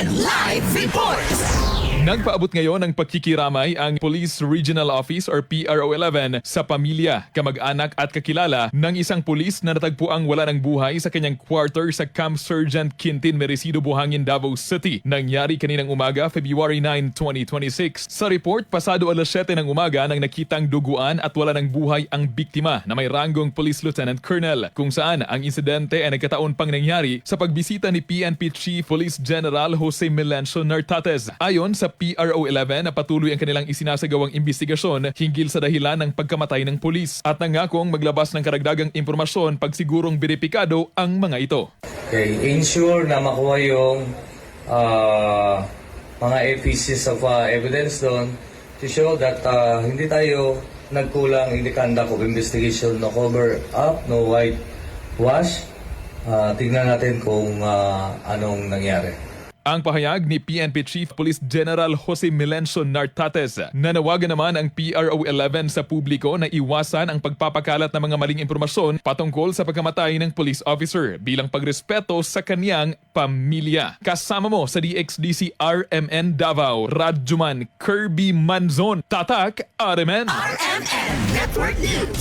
RMN Live Reports! Nagpaabot ngayon ng pagkikiramay ang Police Regional Office or PRO11 sa pamilya, kamag-anak at kakilala ng isang pulis na natagpuang wala ng buhay sa kanyang quarter sa Camp Sergeant Quintin Merecido, Buhangin, Davao City. Nangyari kaninang umaga, February 9, 2026. Sa report, pasado alas 7 ng umaga nang nakitang duguan at wala ng buhay ang biktima na may ranggong Police Lieutenant Colonel, kung saan ang insidente ay nagkataon pang nangyari sa pagbisita ni PNP Chief Police General Jose Melencio Nartates. Ayon sa PRO11 na patuloy ang kanilang isinasagawang investigasyon hinggil sa dahilan ng pagkamatay ng pulis at nangakong maglabas ng karagdagang impormasyon pag sigurong beripikado ang mga ito. Okay, ensure na makuha yung mga pieces of evidence doon to show that hindi tayo nagkulang in the conduct of investigation, no cover up, no white wash. Tingnan natin kung anong nangyari. Ang pahayag ni PNP Chief Police General Jose Melencio Nartates. Nanawagan naman ang PRO11 sa publiko na iwasan ang pagpapakalat ng mga maling impormasyon patungkol sa pagkamatay ng police officer bilang pagrespeto sa kaniyang pamilya. Kasama mo sa DXDC RMN Davao, Radyoman Kirby Manzon, Tatak RMN. RMN Network News!